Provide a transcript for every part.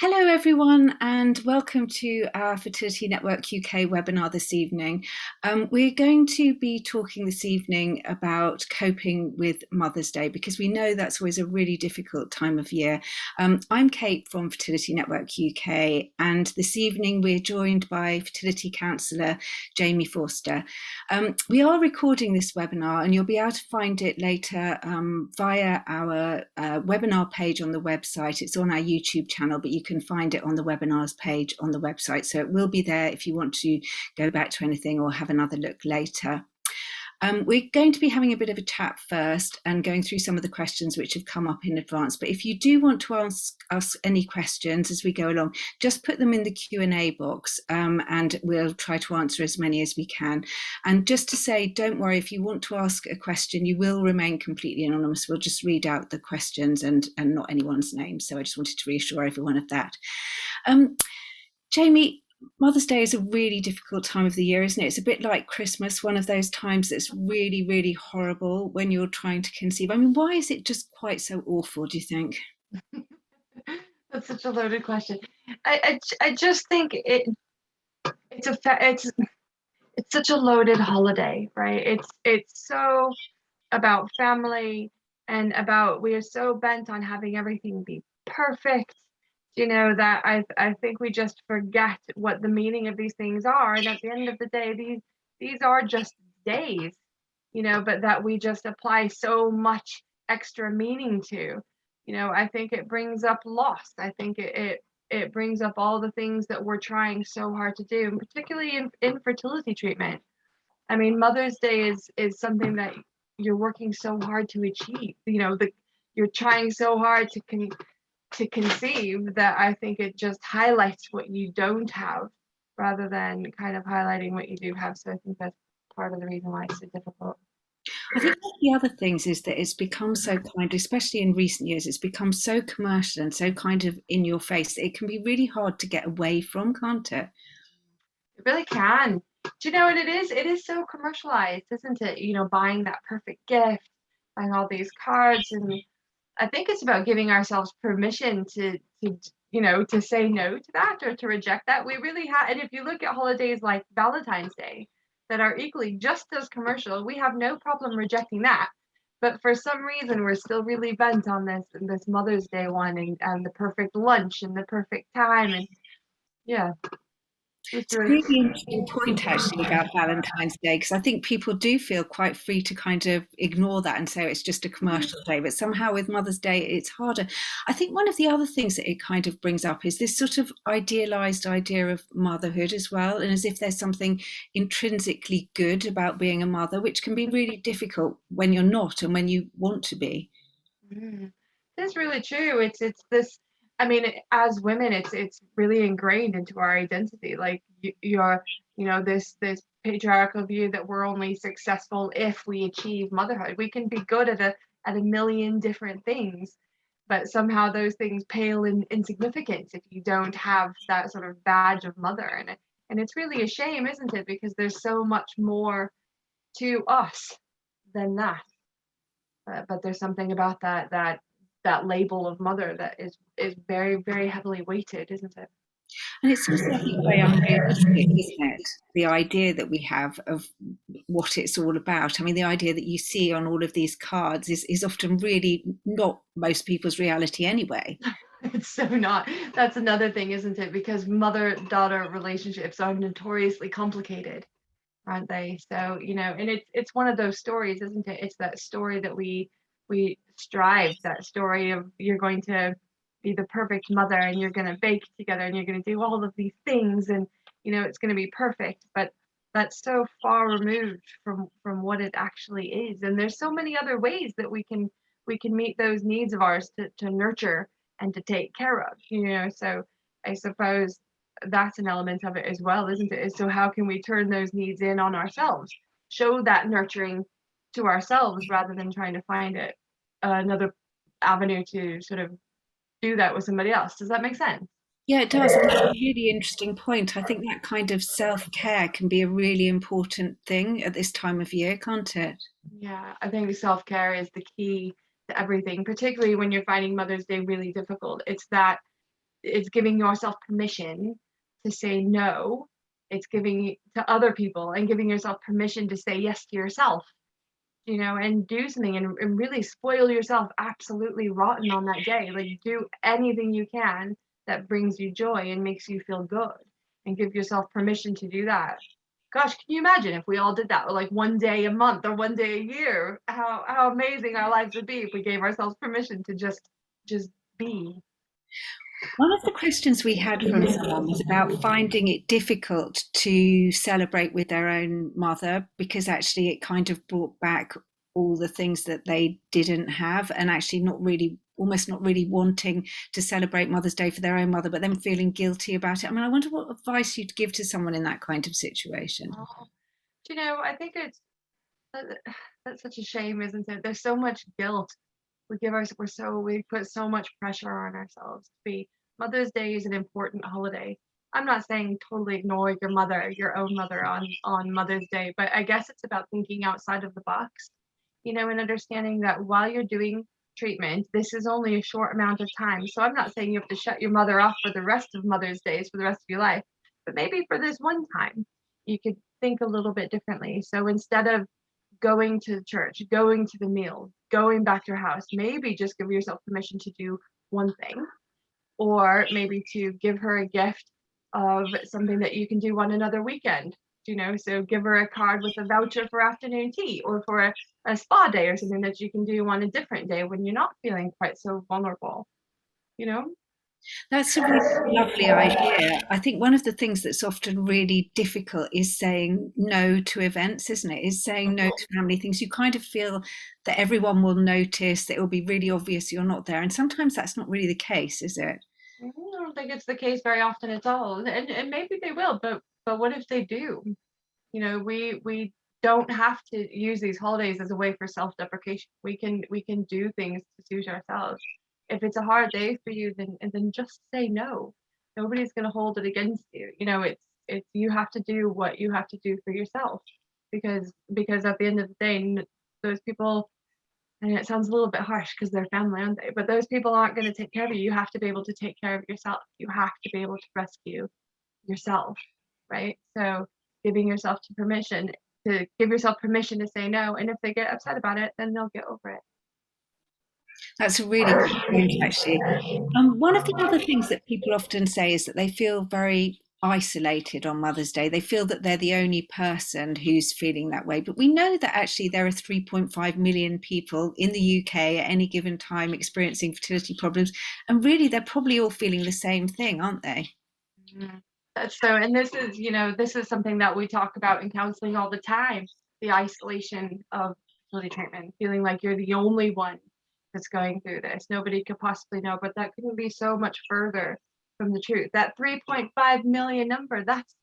Hello, everyone, and welcome to our Fertility Network UK webinar this evening. We're going to be talking this evening about coping with Mother's Day because we know that's always a really difficult time of year. I'm Kate from Fertility Network UK, and this evening we're joined by fertility counsellor Jamie Forster. We are recording this webinar, and you'll be able to find it later via our webinar page on the website. It's on our YouTube channel, but you can find it on the webinars page on the website. So it will be there if you want to go back to anything or have another look later. We're going to be having a bit of a chat first and going through some of the questions which have come up in advance. But if you do want to ask us any questions as we go along, just put them in the Q&A box and we'll try to answer as many as we can. And just to say, don't worry, if you want to ask a question, you will remain completely anonymous. We'll just read out the questions and not anyone's name. So I just wanted to reassure everyone of that. Jamie, Mother's Day is a really difficult time of the year, isn't it? It's a bit like Christmas, one of those times that's really, really horrible when you're trying to conceive. I mean, why is it just quite so awful, do you think? That's such a loaded question. I just think it's such a loaded holiday, right? It's so about family and about we are so bent on having everything be perfect, that I think we just forget what the meaning of these things are. And at the end of the day, these are just days, but that we just apply so much extra meaning to. I think it brings up loss. I think it brings up all the things that we're trying so hard to do, and particularly in fertility treatment. I mean, Mother's Day is something that you're working so hard to achieve. You're trying so hard to conceive that I think it just highlights what you don't have rather than kind of highlighting what you do have. So I think that's part of the reason why it's so difficult. I think one of the other things is that it's become so kind, especially in recent years, it's become so commercial and so kind of in your face that it can be really hard to get away from, can't it? It really can. Do you know what it is? It is so commercialized, isn't it? Buying that perfect gift, buying all these cards, and I think it's about giving ourselves permission to say no to that or to reject that. We really have, and if you look at holidays like Valentine's Day that are equally just as commercial, we have no problem rejecting that. But for some reason, we're still really bent on this Mother's Day one and the perfect lunch and the perfect time, and yeah, it's It's a really. really interesting point actually about Valentine's Day, because I think people do feel quite free to kind of ignore that and say it's just a commercial day, but somehow with Mother's Day it's harder. I think one of the other things that it kind of brings up is this sort of idealized idea of motherhood as well, and as if there's something intrinsically good about being a mother, which can be really difficult when you're not and when you want to be. Mm. That's really true. It's this. I mean, as women, it's really ingrained into our identity. Like this patriarchal view that we're only successful if we achieve motherhood. We can be good at a million different things, but somehow those things pale in insignificance if you don't have that sort of badge of mother. And it's really a shame, isn't it? Because there's so much more to us than that. But there's something about that label of mother that is very, very heavily weighted, isn't it? And it's also, I think, very unrealistic, isn't it? The idea that we have of what it's all about. I mean, the idea that you see on all of these cards is often really not most people's reality anyway. It's so not. That's another thing, isn't it? Because mother-daughter relationships are notoriously complicated, aren't they? So, and it's one of those stories, isn't it? It's that story that we strive, that story of you're going to be the perfect mother and you're going to bake together and you're going to do all of these things and it's going to be perfect, but that's so far removed from what it actually is. And there's so many other ways that we can meet those needs of ours to nurture and to take care of, so I suppose that's an element of it as well, isn't it? So how can we turn those needs in on ourselves, show that nurturing to ourselves rather than trying to find it another avenue to sort of do that with somebody else? Does that make sense? Yeah, it does. And that's a really interesting point. I think that kind of self-care can be a really important thing at this time of year, can't it? Yeah, I think self-care is the key to everything, particularly when you're finding Mother's Day really difficult. It's that it's giving yourself permission to say no. It's giving to other people and giving yourself permission to say yes to yourself, and do something and really spoil yourself absolutely rotten on that day. Like, do anything you can that brings you joy and makes you feel good, and give yourself permission to do that. Gosh, can you imagine if we all did that, or like one day a month or one day a year? How amazing our lives would be if we gave ourselves permission to just be. One of the questions we had from someone was about finding it difficult to celebrate with their own mother because actually it kind of brought back all the things that they didn't have, and actually almost not really wanting to celebrate Mother's Day for their own mother, but then feeling guilty about it. I mean, I wonder what advice you'd give to someone in that kind of situation. Oh, I think that's such a shame, isn't it? There's so much guilt. We put so much pressure on ourselves to be. Mother's Day is an important holiday. I'm not saying totally ignore your own mother on Mother's Day, but I guess it's about thinking outside of the box, and understanding that while you're doing treatment, this is only a short amount of time. So I'm not saying you have to shut your mother off for the rest of Mother's Days for the rest of your life, but maybe for this one time, you could think a little bit differently. So instead of going to church, going to the meal, going back to your house, maybe just give yourself permission to do one thing, or maybe to give her a gift of something that you can do on another weekend. So give her a card with a voucher for afternoon tea, or for a spa day, or something that you can do on a different day when you're not feeling quite so vulnerable, you know? That's a really lovely idea. I think one of the things that's often really difficult is saying no to events, isn't it? Is saying no to family things. You kind of feel that everyone will notice, that it will be really obvious you're not there. And sometimes that's not really the case, is it? I don't think it's the case very often at all. And maybe they will, but what if they do? We don't have to use these holidays as a way for self-deprecation. We can do things to suit ourselves. If it's a hard day for you, then just say no. Nobody's going to hold it against you. It's you have to do what you have to do for yourself, because at the end of the day, those people, and it sounds a little bit harsh because they're family, aren't they? But those people aren't going to take care of you. You have to be able to take care of yourself. You have to be able to rescue yourself, right? So giving yourself to give yourself permission to say no, and if they get upset about it, then they'll get over it. That's a really good point, actually. One of the other things that people often say is that they feel very isolated on Mother's Day. They feel that they're the only person who's feeling that way. But we know that actually there are 3.5 million people in the UK at any given time experiencing fertility problems. And really, they're probably all feeling the same thing, aren't they? Mm. That's so, and this is something that we talk about in counseling all the time, the isolation of fertility treatment, feeling like you're the only one that's going through this. Nobody could possibly know, but that couldn't be so much further from the truth. That 3.5 million number, that's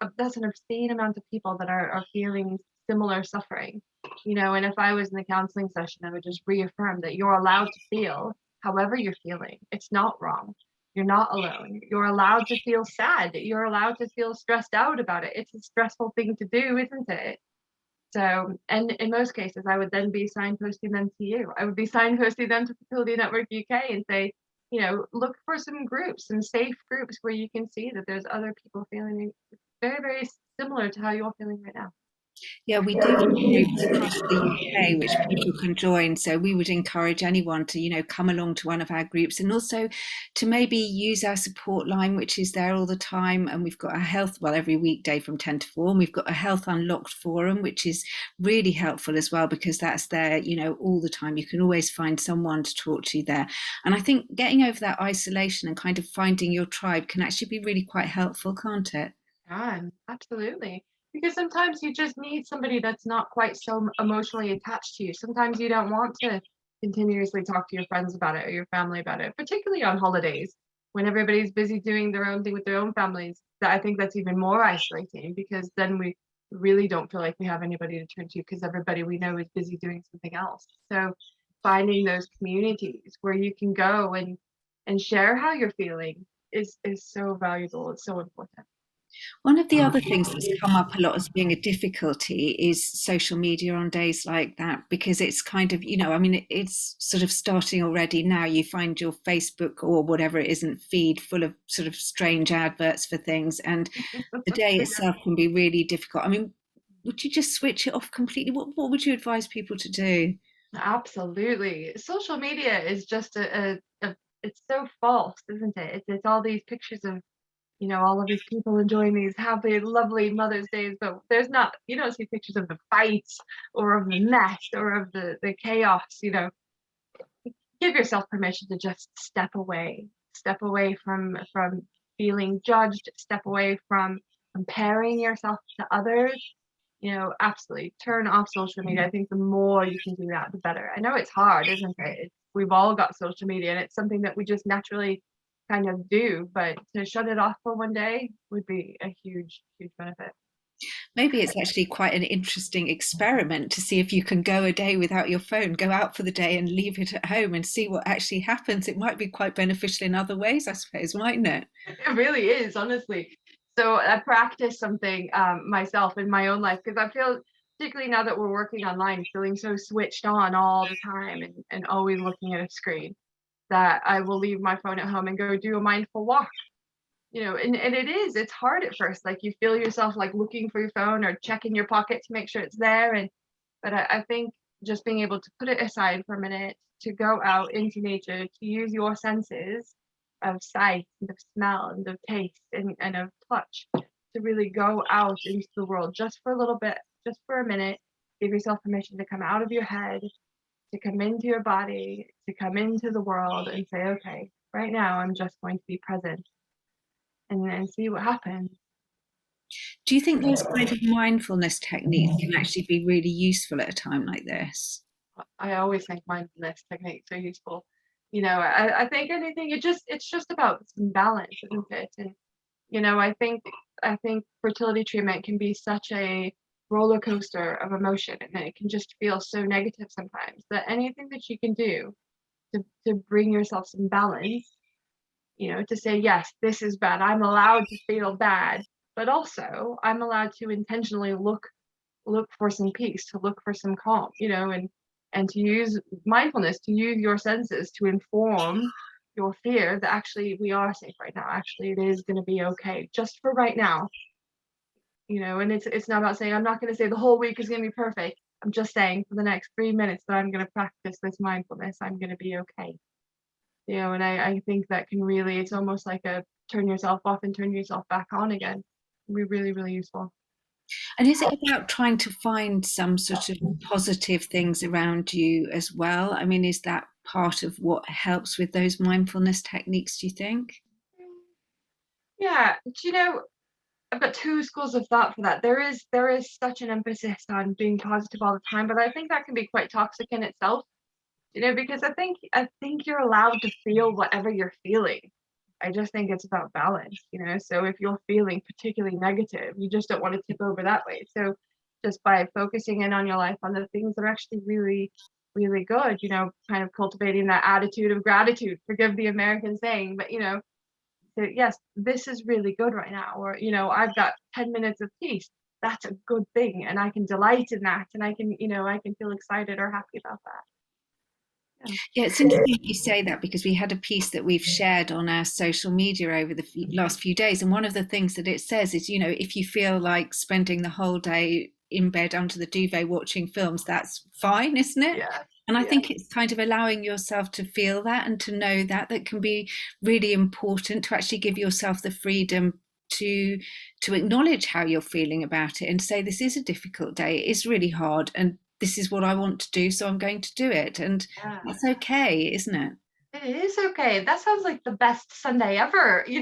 an obscene amount of people that are feeling similar suffering. And if I was in the counseling session, I would just reaffirm that you're allowed to feel however you're feeling. It's not wrong. You're not alone. You're allowed to feel sad. You're allowed to feel stressed out about it. It's a stressful thing to do, isn't it? So, and in most cases, I would then be signposting them to you. I would be signposting them to Fertility Network UK and say, look for some groups, some safe groups where you can see that there's other people feeling very, very similar to how you're feeling right now. Yeah, we do have groups across the UK which people can join. So we would encourage anyone to, come along to one of our groups, and also to maybe use our support line, which is there all the time. And we've got a every weekday from 10 to 4. And we've got a Health Unlocked forum, which is really helpful as well, because that's there, all the time. You can always find someone to talk to there. And I think getting over that isolation and kind of finding your tribe can actually be really quite helpful, can't it? Absolutely. Because sometimes you just need somebody that's not quite so emotionally attached to you. Sometimes you don't want to continuously talk to your friends about it or your family about it, particularly on holidays when everybody's busy doing their own thing with their own families. That I think that's even more isolating, because then we really don't feel like we have anybody to turn to, because everybody we know is busy doing something else. So finding those communities where you can go and share how you're feeling is so valuable. It's so important. One of the other things that's come up a lot as being a difficulty is social media on days like that, because it's kind of, I mean, it's sort of starting already now. You find your Facebook or whatever it isn't feed full of sort of strange adverts for things, and the day itself can be really difficult. I mean, would you just switch it off completely? What would you advise people to do? Absolutely. Social media is just it's so false, isn't it? It's all these pictures of, all of these people enjoying these happy, lovely Mother's Days, but you don't see pictures of the fights or of the mess or of the chaos. Give yourself permission to just step away from feeling judged, step away from comparing yourself to others. Absolutely turn off social media. I think the more you can do that, the better. I know it's hard, isn't it? We've all got social media and it's something that we just naturally kind of do, but to shut it off for one day would be a huge, huge benefit. Maybe it's actually quite an interesting experiment to see if you can go a day without your phone, go out for the day and leave it at home and see what actually happens. It might be quite beneficial in other ways, I suppose, mightn't it? It really is, honestly. So I practice something myself in my own life because I feel, particularly now that we're working online, feeling so switched on all the time and always looking at a screen, that I will leave my phone at home and go do a mindful walk. And it's hard at first. Like you feel yourself like looking for your phone or checking your pocket to make sure it's there. But I think just being able to put it aside for a minute, to go out into nature, to use your senses of sight and of smell and of taste and of touch, to really go out into the world just for a little bit, just for a minute, give yourself permission to come out of your head, to come into your body, to come into the world and say, okay, right now I'm just going to be present and see what happens. Do you think those kind of mindfulness techniques can actually be really useful at a time like this? I always think mindfulness techniques are useful. I think anything, it's just about some balance, isn't it? And I think fertility treatment can be such a roller coaster of emotion, and it can just feel so negative sometimes, that anything that you can do to bring yourself some balance, to say, yes, this is bad. I'm allowed to feel bad, but also I'm allowed to intentionally look for some peace, to look for some calm, and to use mindfulness, to use your senses to inform your fear that actually we are safe right now. Actually, it is going to be okay just for right now. And it's not about saying I'm not going to say the whole week is going to be perfect. I'm just saying for the next 3 minutes that I'm going to practice this mindfulness, I'm going to be okay. And I think that can really, it's almost like a turn yourself off and turn yourself back on again. Be really, really useful. And is it about trying to find some sort of positive things around you as well? I mean, is that part of what helps with those mindfulness techniques, do you think? Yeah, I've got two schools of thought for that. There is such an emphasis on being positive all the time, but I think that can be quite toxic in itself. Because I think you're allowed to feel whatever you're feeling. I just think it's about balance. So if you're feeling particularly negative, you just don't want to tip over that way. So just by focusing in on your life, on the things that are actually really, really good, kind of cultivating that attitude of gratitude. Forgive the American saying, but so yes, this is really good right now, or I've got 10 minutes of peace. That's a good thing, and I can delight in that, and I can feel excited or happy about that. Yeah. Yeah, it's interesting you say that because we had a piece that we've shared on our social media over the last few days. And one of the things that it says is, if you feel like spending the whole day in bed under the duvet watching films, that's fine, isn't it? Yeah. And I Yeah. think it's kind of allowing yourself to feel that and to know that can be really important, to actually give yourself the freedom to acknowledge how you're feeling about it and say, this is a difficult day, it is really hard, and this is what I want to do, so I'm going to do it. And Yeah. that's okay, isn't it? It is okay. That sounds like the best Sunday ever. I'm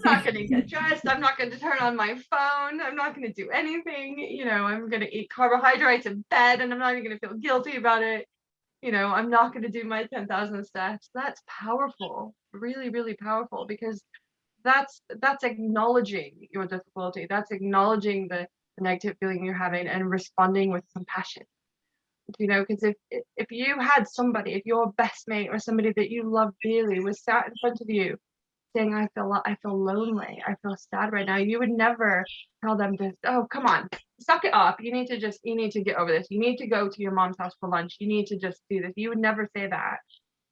not gonna get dressed. I'm not gonna turn on my phone. I'm not gonna do anything. I'm gonna eat carbohydrates in bed and I'm not even gonna feel guilty about it. I'm not gonna do my 10,000 steps. That's powerful. Really, really powerful, because that's acknowledging your difficulty. That's acknowledging the negative feeling you're having and responding with compassion. Because if you had somebody, if your best mate or somebody that you love dearly was sat in front of you saying, I feel lonely, I feel sad right now, you would never tell them to, oh, come on, suck it up. You need to get over this. You need to go to your mom's house for lunch. You need to just do this. You would never say that.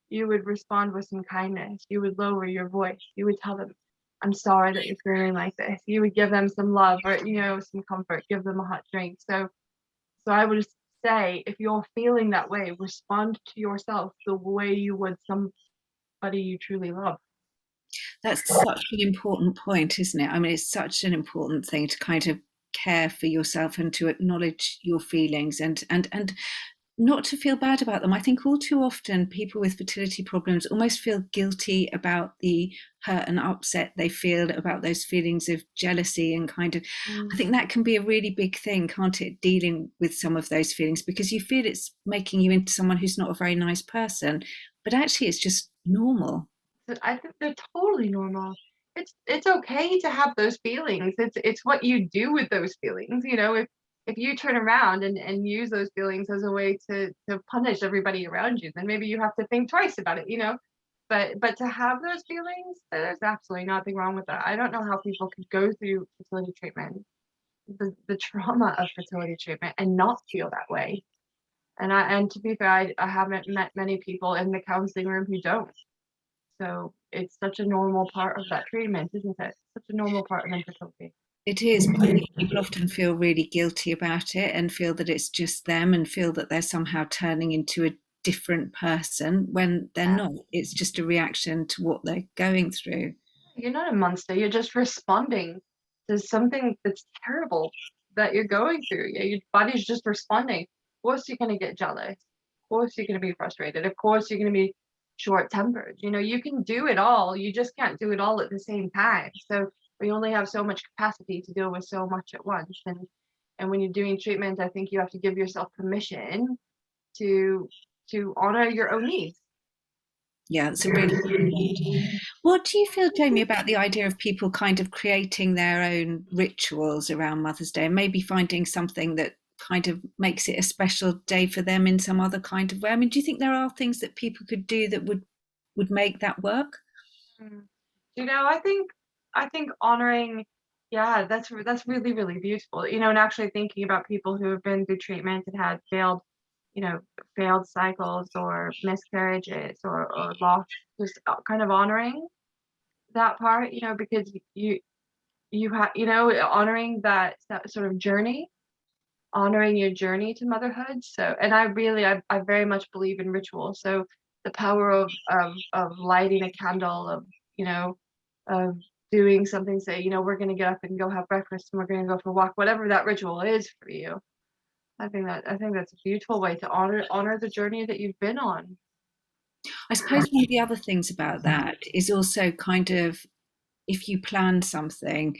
You would respond with some kindness. You would lower your voice. You would tell them, I'm sorry that you're feeling like this. You would give them some love or, some comfort, give them a hot drink. So I would just say, if you're feeling that way, respond to yourself the way you would somebody you truly love. That's such an important point, isn't it? I mean, it's such an important thing to kind of care for yourself and to acknowledge your feelings and not to feel bad about them. I think all too often people with fertility problems almost feel guilty about the hurt and upset they feel about those feelings of jealousy and kind of, I Mm. think that can be a really big thing, can't it? Dealing with some of those feelings because you feel it's making you into someone who's not a very nice person, but actually it's just normal. But I think they're totally normal. It's okay to have those feelings. It's what you do with those feelings. If you turn around and use those feelings as a way to punish everybody around you, then maybe you have to think twice about it. But to have those feelings, there's absolutely nothing wrong with that. I don't know how people could go through fertility treatment, the trauma of fertility treatment, and not feel that way. And to be fair, I haven't met many people in the counseling room who don't. So it's such a normal part of that treatment, isn't it? Such a normal part of infertility. It is, but I think people often feel really guilty about it and feel that it's just them and feel that they're somehow turning into a different person when they're Yeah. not. It's just a reaction to what they're going through. You're not a monster. You're just responding to something that's terrible that you're going through. Yeah, your body's just responding. Of course, you're going to get jealous. Of course, you're going to be frustrated. Of course, you're going to be short-tempered. You can do it all. You just can't do it all at the same time. So we only have so much capacity to deal with so much at once. And when you're doing treatment, I think you have to give yourself permission to honor your own needs. Yeah, it's a really good point. What do you feel, Jamie, about the idea of people kind of creating their own rituals around Mother's Day and maybe finding something that kind of makes it a special day for them in some other kind of way? I mean, do you think there are things that people could do that would make that work? Mm. I think honoring, yeah, that's really, really beautiful. And actually thinking about people who have been through treatment and had you know, failed cycles or miscarriages or loss, just kind of honoring that part, because honoring that sort of journey, honoring your journey to motherhood. So, and I very much believe in ritual. So the power of lighting a candle, of doing something, say, we're going to get up and go have breakfast and we're going to go for a walk, whatever that ritual is for you. I think that's a beautiful way to honor the journey that you've been on. I suppose one of the other things about that is also kind of if you plan something,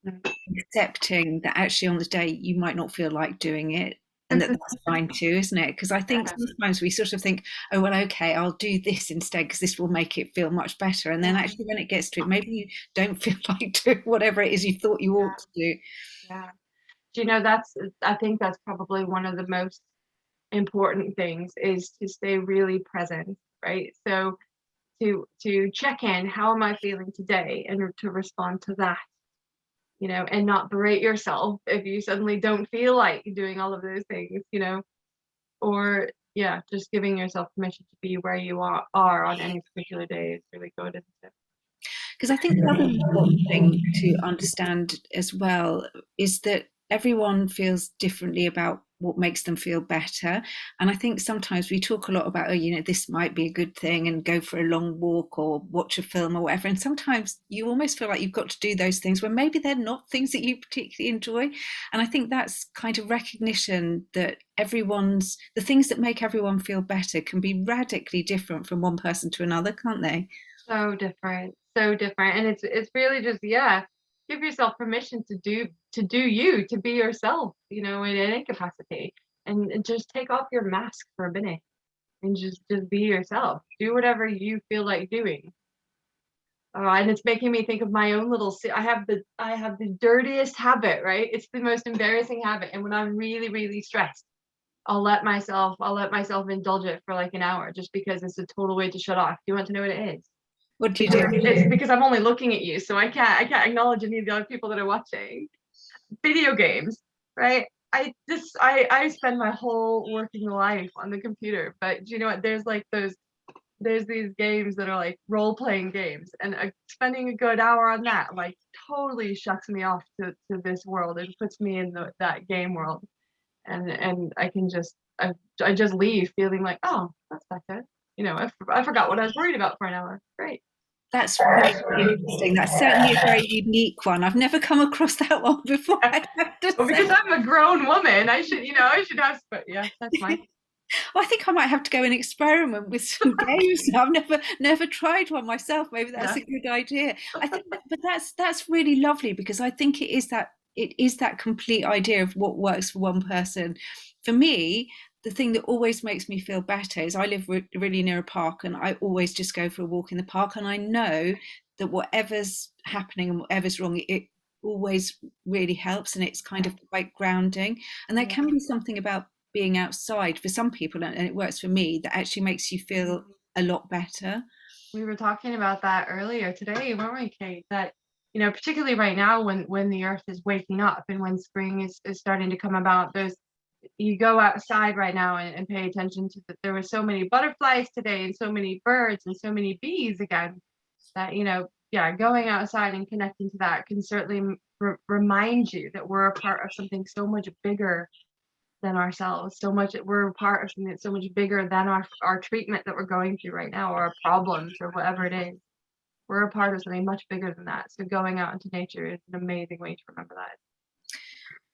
Mm. accepting that actually on the day you might not feel like doing it and that that's fine too, isn't it? Because I think Yeah, sometimes we sort of think, oh, well, okay, I'll do this instead because this will make it feel much better. And then yeah, actually when it gets to it, maybe you don't feel like doing whatever it is you thought you ought yeah, to do. yeah. I think that's probably one of the most important things is to stay really present, right? So to check in, how am I feeling today, and to respond to that, and not berate yourself if you suddenly don't feel like doing all of those things. Or yeah, just giving yourself permission to be where you are on any particular day is really good, isn't it? Because I think the other important thing to understand as well is that everyone feels differently about what makes them feel better. And I think sometimes we talk a lot about, oh, this might be a good thing and go for a long walk or watch a film or whatever. And sometimes you almost feel like you've got to do those things when maybe they're not things that you particularly enjoy. And I think that's kind of recognition that the things that make everyone feel better can be radically different from one person to another, can't they? So different, so different. And it's really just, yeah, give yourself permission to do you, to be yourself, in any capacity. And just take off your mask for a minute and just be yourself. Do whatever you feel like doing. And it's making me think of my own little I have the dirtiest habit, right? It's the most embarrassing habit. And when I'm really, really stressed, I'll let myself indulge it for like an hour just because it's a total way to shut off. Do you want to know what it is? What do you do? It's because I'm only looking at you, so I can't acknowledge any of the other people that are watching. Video games, right? I spend my whole working life on the computer, but do you know what? There's these games that are like role-playing games, and spending a good hour on that like totally shuts me off to this world. It puts me in that game world, and I just leave feeling like, oh, that's better. I forgot what I was worried about for an hour. Great. That's really interesting. That's certainly a very unique one. I've never come across that one before, I have to Well, because say. I'm a grown woman, I should have. But yeah, that's mine. Well, I think I might have to go and experiment with some games. I've never tried one myself. Maybe that's Yeah. a good idea. I think, but that's really lovely, because I think it is that complete idea of what works for one person. For me, the thing that always makes me feel better is I live really near a park, and I always just go for a walk in the park, and I know that whatever's happening and whatever's wrong, it always really helps, and it's kind of quite grounding. And there Yeah. can be something about being outside for some people, and it works for me, that actually makes you feel a lot better. We were talking about that earlier today, weren't we, Kate? That, particularly right now when the earth is waking up and when spring is starting to come about, you go outside right now and pay attention to that. There were so many butterflies today and so many birds and so many bees again that, yeah, going outside and connecting to that can certainly remind you that we're a part of something so much bigger than ourselves. We're a part of something that's so much bigger than our treatment that we're going through right now, or our problems, or whatever it is. We're a part of something much bigger than that. So going out into nature is an amazing way to remember that.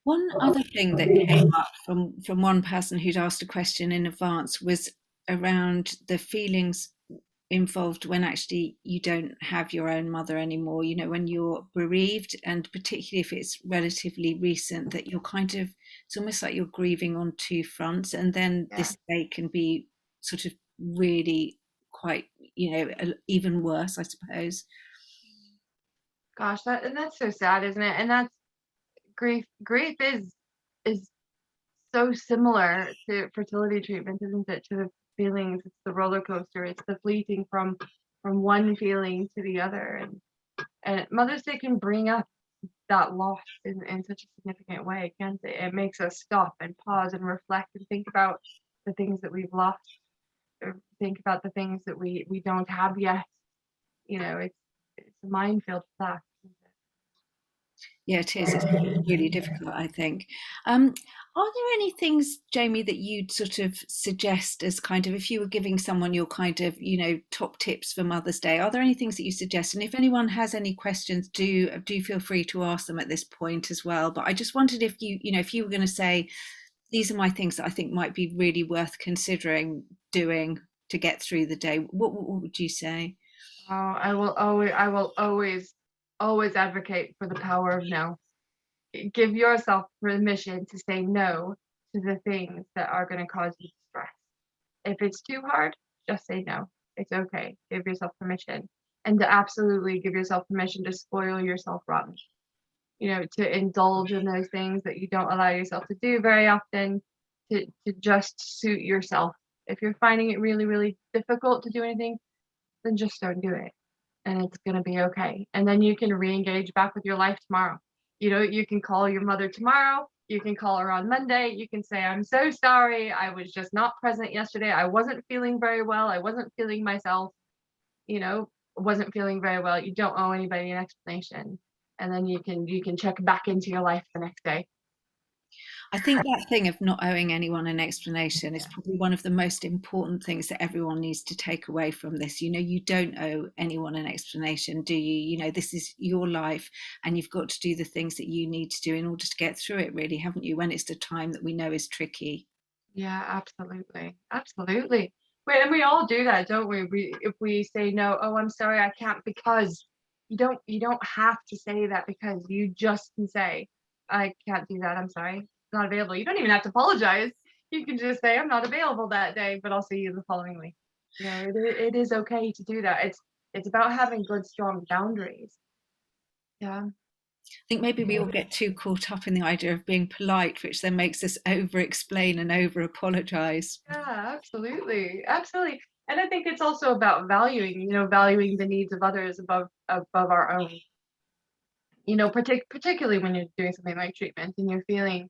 One other thing that came up from one person who'd asked a question in advance was around the feelings involved when actually you don't have your own mother anymore, when you're bereaved, and particularly if it's relatively recent, that you're kind of, it's almost like you're grieving on two fronts, and then Yeah. this state can be sort of really quite, even worse, I suppose. Gosh, that's so sad, isn't it? And that's grief is so similar to fertility treatment, isn't it? To the feelings, it's the roller coaster, it's the fleeting from one feeling to the other. And Mother's Day can bring up that loss in such a significant way, can't it? It makes us stop and pause and reflect and think about the things that we've lost, or think about the things that we don't have yet. It's a minefield for that, isn't it? Yeah, it is. It's really difficult, I think. Are there any things, Jamie, that you'd sort of suggest as kind of, if you were giving someone your kind of, top tips for Mother's Day? Are there any things that you suggest? And if anyone has any questions, do feel free to ask them at this point as well. But I just wondered if if you were going to say, these are my things that I think might be really worth considering doing to get through the day. What would you say? Oh, I will always advocate for the power of no. Give yourself permission to say no to the things that are going to cause you stress. If it's too hard, just say no. It's okay. Give yourself permission. And to absolutely give yourself permission to spoil yourself rotten. To indulge in those things that you don't allow yourself to do very often, to just suit yourself. If you're finding it really, really difficult to do anything, then just don't do it. And it's going to be okay. And then you can re-engage back with your life tomorrow. You can call your mother tomorrow. You can call her on Monday. You can say, I'm so sorry. I was just not present yesterday. I wasn't feeling very well. I wasn't feeling myself, wasn't feeling very well. You don't owe anybody an explanation. And then you can check back into your life the next day. I think that thing of not owing anyone an explanation is Yeah. probably one of the most important things that everyone needs to take away from this. You don't owe anyone an explanation, do you? This is your life, and you've got to do the things that you need to do in order to get through it, really, haven't you? When it's the time that we know is tricky. Yeah, absolutely. Absolutely. And we all do that, don't we? If we say no, oh, I'm sorry, I can't, because you don't have to say that, because you just can say, I can't do that. I'm sorry. Not available. You don't even have to apologize. You can just say, I'm not available that day, but I'll see you the following week. It is okay to do that. It's about having good, strong boundaries. Yeah. I think maybe we all get too caught up in the idea of being polite, which then makes us over explain and over apologize. Yeah, absolutely. Absolutely. And I think it's also about valuing, valuing the needs of others above our own. Particularly when you're doing something like treatment and you're feeling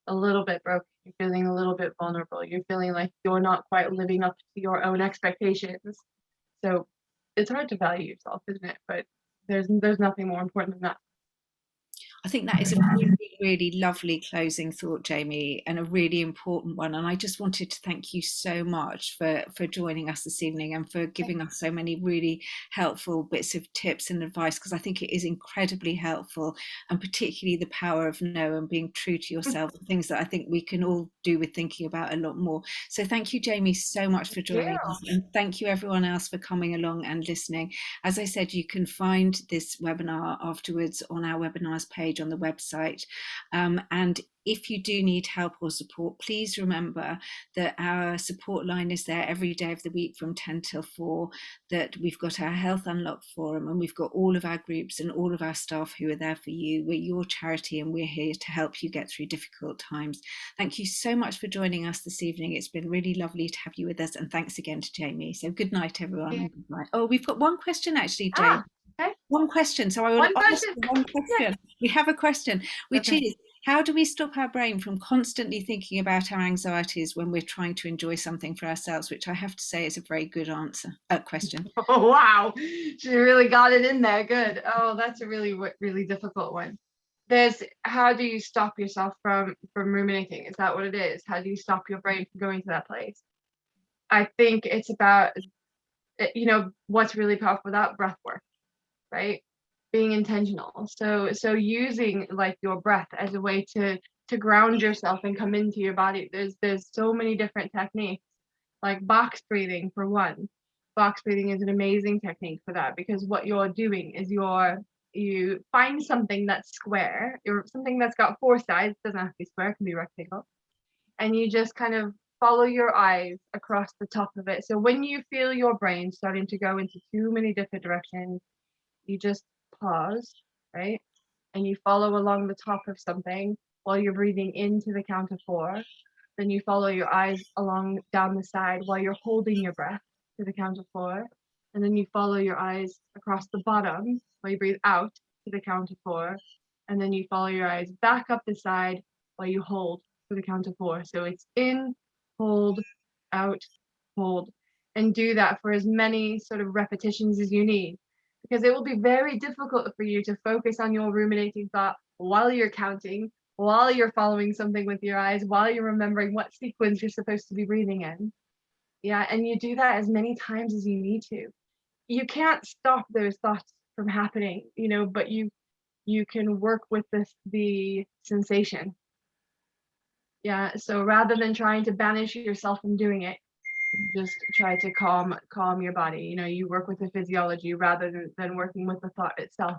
a little bit broken, you're feeling a little bit vulnerable, you're feeling like you're not quite living up to your own expectations. So it's hard to value yourself, isn't it? But there's nothing more important than that. I think that is a really, really lovely closing thought, Jamie, and a really important one. And I just wanted to thank you so much for joining us this evening and for giving us so many really helpful bits of tips and advice, because I think it is incredibly helpful, and particularly the power of no and being true to yourself, things that I think we can all do with thinking about a lot more. So thank you, Jamie, so much for joining us. And thank you everyone else for coming along and listening. As I said, you can find this webinar afterwards on our webinars page on the website. And if you do need help or support, please remember that our support line is there every day of the week from 10 till 4, that we've got our Health Unlocked forum, and we've got all of our groups and all of our staff who are there for you. We're your charity and we're here to help you get through difficult times. Thank you so much for joining us this evening. It's been really lovely to have you with us, and thanks again to Jamie. So good night, everyone. And good night. Oh, we've got one question actually, Jamie. Okay. One question. So I will ask one question. We have a question, which is, how do we stop our brain from constantly thinking about our anxieties when we're trying to enjoy something for ourselves? Which I have to say is a very good question. Oh, wow. She really got it in there. Good. Oh, that's a really difficult one. How do you stop yourself from ruminating? Is that what it is? How do you stop your brain from going to that place? I think it's about, what's really powerful about breath work, right? Being intentional. So using like your breath as a way to ground yourself and come into your body. There's so many different techniques, like box breathing for one. Box breathing is an amazing technique for that, because what you're doing is you find something that's square, or something that's got four sides. It doesn't have to be square, it can be rectangle, and you just kind of follow your eyes across the top of it. So when you feel your brain starting to go into too many different directions, you just pause, right? And you follow along the top of something while you're breathing into the count of 4. Then you follow your eyes along down the side while you're holding your breath to the count of 4. And then you follow your eyes across the bottom while you breathe out to the count of 4. And then you follow your eyes back up the side while you hold to the count of 4. So it's in, hold, out, hold. And do that for as many sort of repetitions as you need, because it will be very difficult for you to focus on your ruminating thought while you're counting, while you're following something with your eyes, while you're remembering what sequence you're supposed to be breathing in. Yeah, and you do that as many times as you need to. You can't stop those thoughts from happening, but you can work with the sensation. Yeah, so rather than trying to banish yourself from doing it, just try to calm your body. You work with the physiology rather than working with the thought itself.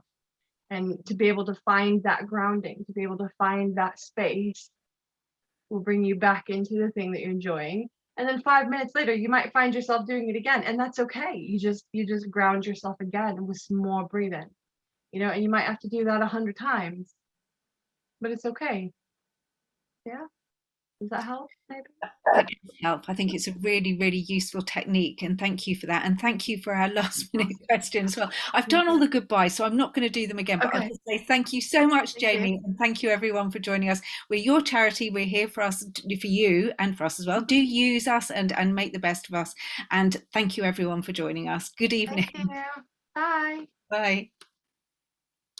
And to be able to find that grounding, to be able to find that space, will bring you back into the thing that you're enjoying. And then 5 minutes later, you might find yourself doing it again, and that's okay. You just ground yourself again with some more breathing, and you might have to do that 100 times, but it's okay. Yeah. Does that help, maybe? That does help. I think it's a really, really useful technique, and thank you for that. And thank you for our last minute questions as well. I've done all the goodbyes, so I'm not going to do them again, but I'll just say thank you so much, Jamie, and thank you everyone for joining us. We're your charity. We're here for you and for us as well. Do use us and make the best of us. And thank you everyone for joining us. Good evening. Thank you. Bye. Bye.